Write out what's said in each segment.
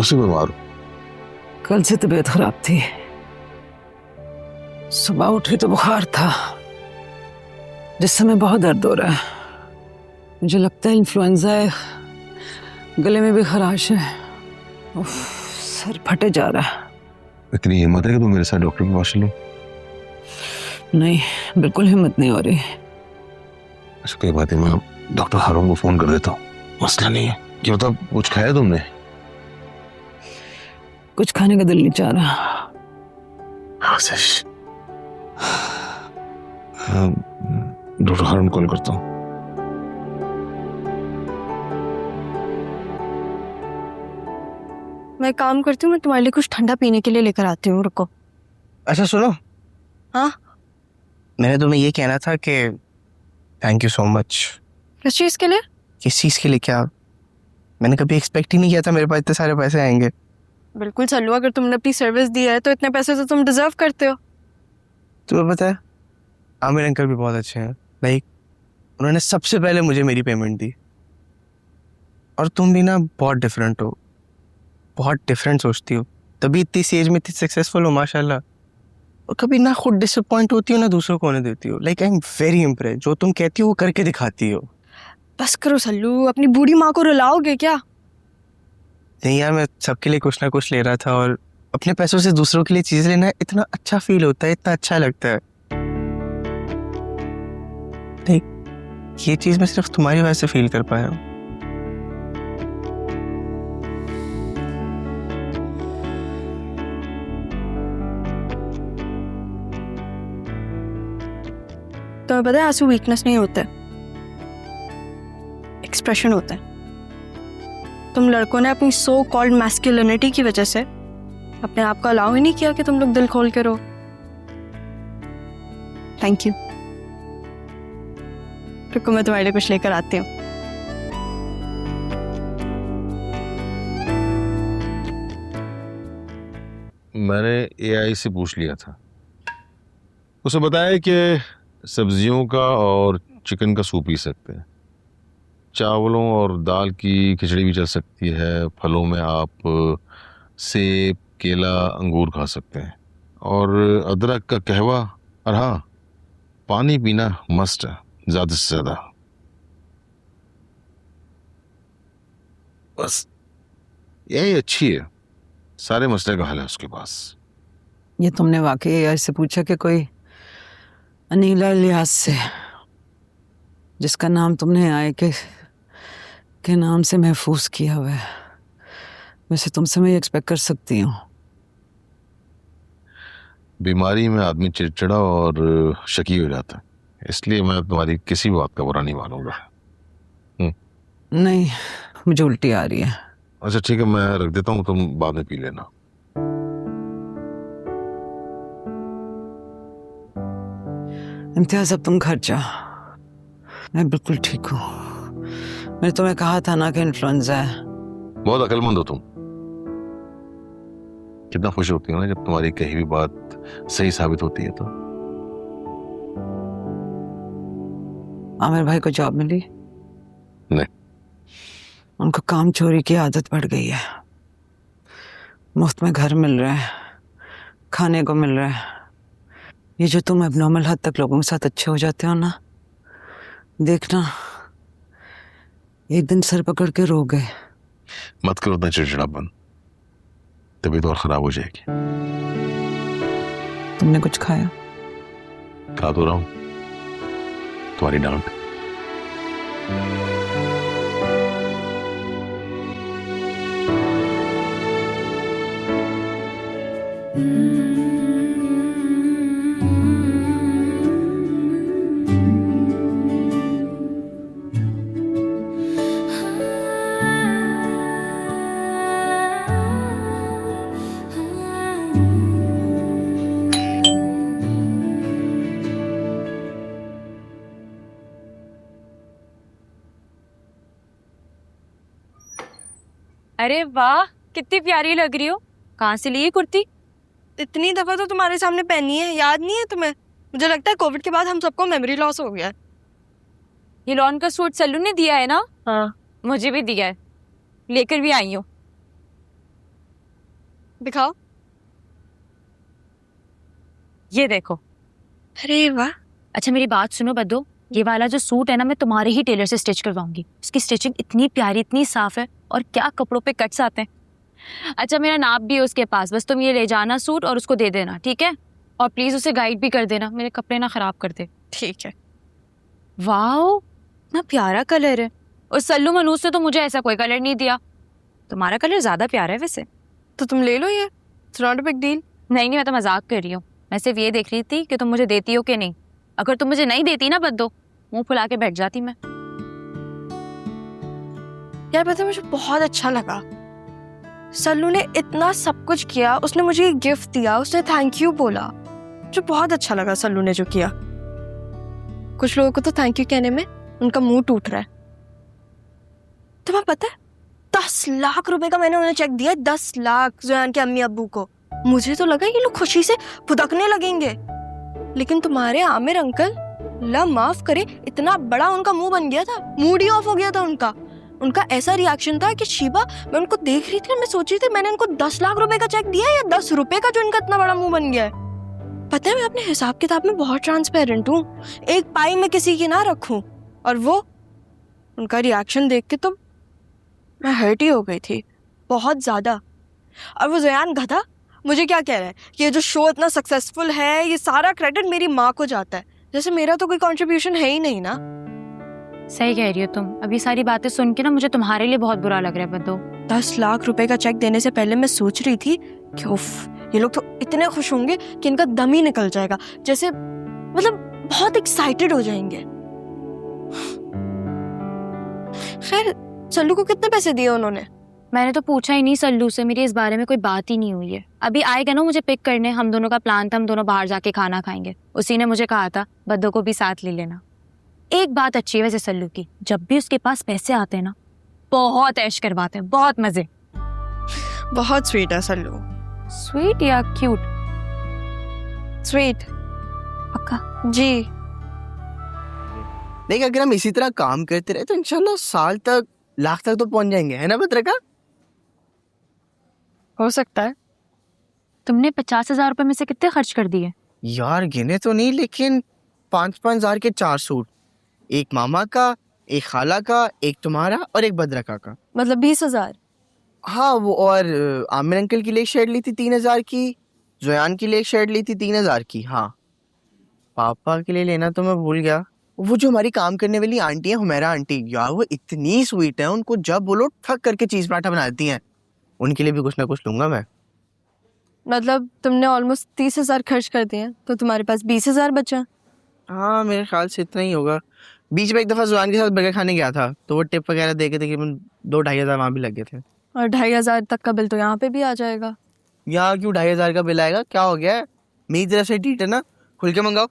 से बीमार हो? कल से तबीयत खराब थी। सुबह उठी तो बुखार था, जिस समय बहुत दर्द हो रहा है। मुझे लगता है इन्फ्लुएंजा है, गले में भी खराश है। उफ, सर फटे जा रहा है। इतनी हिम्मत है कि तुम मेरे साथ डॉक्टर के पास चलो? नहीं, बिल्कुल हिम्मत नहीं हो रही। अच्छा कोई बात नहीं, मैं डॉक्टर हारून को फोन कर देता हूँ, मसला नहीं है। क्या मतलब कुछ खाया तुमने? कुछ खाने का दिल नहीं चाह रहा। डॉक्टर हारून कॉल करता हूँ। मैं काम करती हूँ, मैं तुम्हारे लिए कुछ ठंडा पीने के लिए लेकर आती हूँ, रुको। अच्छा सुनो। हाँ, मैंने तुम्हें ये कहना था कि थैंक यू सो मच। किस चीज़ के लिए? किस चीज़ के लिए? क्या मैंने कभी एक्सपेक्ट ही नहीं किया था मेरे पास इतने सारे पैसे आएंगे। बिल्कुल चलो, अगर तुमने अपनी सर्विस दी है तो इतने पैसे तो तुम डिजर्व करते हो। तुम्हें पता है आमिर अंकल भी बहुत अच्छे हैं। लाइक उन्होंने सबसे पहले मुझे मेरी पेमेंट दी। और तुम भी ना बहुत डिफरेंट हो, बहुत डिफरेंट सोचती हो, तभी इतनी सी एज में इतनी सक्सेसफुल हो माशाल्लाह। और कभी ना खुद डिसअपॉइंट होती हो ना दूसरों को होने देती हो। Like I am very impressed. जो तुम कहती हो वो करके दिखाती हो। बस करो सल्लू, अपनी बूढ़ी माँ को रुलाओगे क्या? नहीं यार, मैं सबके लिए कुछ ना कुछ ले रहा था, और अपने पैसों से दूसरों के लिए चीज लेना इतना अच्छा फील होता है, इतना अच्छा लगता है। नहीं, ये चीज मैं सिर्फ तुम्हारी वजह से फील कर पाया हूँ। तुम्हें पता है आंसू वीकनेस नहीं होता है, एक्सप्रेशन होता है। तुम लड़कों ने अपनी सो कॉल्ड मैस्कुलिनिटी की वजह से अपने आप को अलाउ ही नहीं किया कि तुम लोग दिल खोल के रहो। Thank you. रुको, मैं तुम्हारे लिए कुछ लेकर आती हूँ। मैंने एआई से पूछ लिया था, उसे बताया कि सब्जियों का और चिकन का सूप पी सकते हैं, चावलों और दाल की खिचड़ी भी चल सकती है, फलों में आप सेब, केला, अंगूर खा सकते हैं, और अदरक का कहवा, और हाँ, पानी पीना मस्ट है, ज्यादा से ज्यादा। बस यही अच्छी है, सारे मसले का हल है उसके पास। ये तुमने वाकई एआई से पूछा कि कोई अनीला इलियास से, जिसका नाम तुमने एआई के नाम से महफूज किया हुआ है? वैसे तुमसे मैं एक्सपेक्ट कर सकती हूँ। बीमारी में आदमी चिड़चिड़ा और शकी हो जाता है, इसलिए मैं तुम्हारी किसी बात का बुरा नहीं मानूंगा। नहीं, मुझे उल्टी आ रही है। अच्छा ठीक है, मैं रख देता हूँ, तुम बाद में पी लेना। इम्तियाज, अब तुम घर जा, मैं बिल्कुल ठीक हूँ। मैंने तुम्हें कहा था ना कि इन्फ्लुएंजा है। बहुत अक्लमंद हो तुम। कितना खुश होती हो ना जब तुम्हारी कही हुई बात सही साबित होती है तो। आमिर भाई को जॉब मिली? नहीं। उनको काम चोरी की आदत पड़ गई है। मुफ्त में घर मिल रहा है, खाने को मिल रहा है। ये जो तुम एबनॉर्मल हद तक लोगों के साथ अच्छे हो जाते हो ना, देखना एक दिन सर पकड़ के रोगे। मत करो उतना चिड़चिड़ापन, तबीयत और खराब हो जाएगी। तुमने कुछ खाया? खा तो रहा हूं, तुम्हारी डांट। अरे वाह, कितनी प्यारी लग रही हो। कहाँ से ली ये कुर्ती? इतनी दफा तो तुम्हारे सामने पहनी है, याद नहीं है तुम्हें? मुझे लगता है कोविड के बाद हम सबको मेमोरी लॉस हो गया है। ये लॉन का सूट सल्लू ने दिया है ना? हाँ, मुझे भी दिया है, लेकर भी आई हूँ। दिखाओ। ये देखो। अरे वाह। अच्छा मेरी बात सुनो बद्दो, ये वाला जो सूट है ना मैं तुम्हारे ही टेलर से स्टिच करवाऊंगी। उसकी स्टिचिंग इतनी प्यारी इतनी साफ है और क्या कपड़ों पे कट्स आते हैं। अच्छा मेरा नाप भी है उसके पास, बस तुम ये ले जाना सूट और उसको दे देना, ठीक है? और प्लीज उसे गाइड भी कर देना, मेरे कपड़े ना खराब कर दे। ठीक है। वाओ इतना प्यारा कलर है। और सल्लू मनूस ने तो मुझे ऐसा कोई कलर नहीं दिया। तुम्हारा कलर ज्यादा प्यारा है वैसे। तो तुम ले लो ये, it's not a big deal. नहीं मैं तो मजाक कर रही हूँ। मैं सिर्फ ये देख रही थी कि तुम मुझे देती हो कि नहीं। अगर तुम मुझे नहीं देती ना बद्दो, मुंह फुला के बैठ जाती मैं। यार पता है मुझे बहुत अच्छा लगा। सल्लू ने इतना सब कुछ किया, उसने मुझे गिफ्ट दिया, उसने थैंक यू बोला। मुझे बहुत अच्छा लगा सल्लू ने जो किया। कुछ लोगों को तो थैंक यू कहने में उनका मुंह टूट रहा है। तुम्हें पता है 10 लाख रुपए का मैंने उन्हें चेक दिया, 10 लाख ज़ोयान के अम्मी अब्बू को। मुझे तो लगा ये लोग खुशी से फुदकने लगेंगे, लेकिन तुम्हारे आमिर अंकल अल्लाह माफ करे इतना बड़ा उनका मुंह बन गया था, मूड ही ऑफ हो गया था उनका। उनका ऐसा रिएक्शन था कि शिबा, मैं उनको देख रही थी, मैं सोच रही थी मैंने इनको 10 लाख रुपए का चेक दिया या 10 रुपए का जो इनका इतना बड़ा मुंह बन गया है। पता है मैं अपने हिसाब किताब में बहुत ट्रांसपेरेंट हूँ, एक पाई में किसी की ना रखूं। और वो उनका रिएक्शन देख के तो मैं हर्ट ही हो गई थी बहुत ज्यादा। और वो ज़ोयान गधा मुझे क्या कह रहा है कि ये जो शो इतना सक्सेसफुल है ये सारा क्रेडिट मेरी माँ को जाता है, जैसे मेरा तो कोई कंट्रीब्यूशन है ही नहीं ना। सही कह रही हो तुम। अभी सारी बातें सुन के ना मुझे तुम्हारे लिए बहुत बुरा लग रहा है बद्दो। 10 लाख रुपए का चेक देने से पहले मैं सोच रही थी कि उफ ये लोग तो इतने खुश होंगे कि इनका दम ही निकल जाएगा, जैसे मतलब बहुत एक्साइटेड हो जाएंगे। खैर सल्लू को कितने पैसे दिए उन्होंने? मैंने तो पूछा ही नहीं सल्लू से, मेरी इस बारे में कोई बात ही नहीं हुई है। अभी आएगा ना मुझे पिक करने, हम दोनों का प्लान था हम दोनों बाहर जाके खाना खाएंगे। उसी ने मुझे कहा था बद्दो को भी साथ ले लेना। एक बात अच्छी है वैसे सल्लू की, जब भी उसके पास पैसे आते हैं ना बहुत ऐश करवाते हैं, बहुत मजे। बहुत स्वीट है सल्लू। स्वीट या क्यूट? स्वीट पक्का? जी। देख अगर हम इसी तरह काम करते रहे तो इंशाल्लाह साल तक लाख तक तो पहुंच जाएंगे, है ना पत्रका? हो सकता है। तुमने 50,000 रुपए में से कितने खर्च कर दिए? यार गिने तो नहीं, लेकिन 5-5 हजार के 4 सूट, एक मामा का, एक खाला का, एक तुम्हारा और एक बद्रका का। मतलब 20,000। हाँ वो, और आमिर अंकल के लिए शर्ट ली थी 3,000 की, ज़ोयान के लिए एक शर्ट ली थी 3,000 की। हाँ पापा के लिए लेना तो मैं भूल गया। वो जो हमारी काम करने वाली आंटी है हुमैरा आंटी, यार वो इतनी स्वीट है, उनको जब बोलो ठक करके चीज पराठा बना देती हैं। उनके लिए भी कुछ ना कुछ लूंगा मैं। मतलब तुमने ऑलमोस्ट 30,000 खर्च कर दिए, तो तुम्हारे पास 20,000 बचा। हाँ मेरे ख्याल से इतना ही होगा। बीच में एक दफा ज़ोयान के साथ बर्गर खाने गया था तो वो टिप वगैरह दे के तकरीबन 2-2.5 हजार वहाँ भी लग गए थे। और 2,500 तक का बिल तो यहाँ पे भी आ जाएगा। यहाँ क्यों 2.5 हजार का बिल आएगा? क्या हो गया है? मेरी तरफ से ट्रीट है ना, खुल के मंगाओ।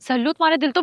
सल्लू तुम्हारा दिल तो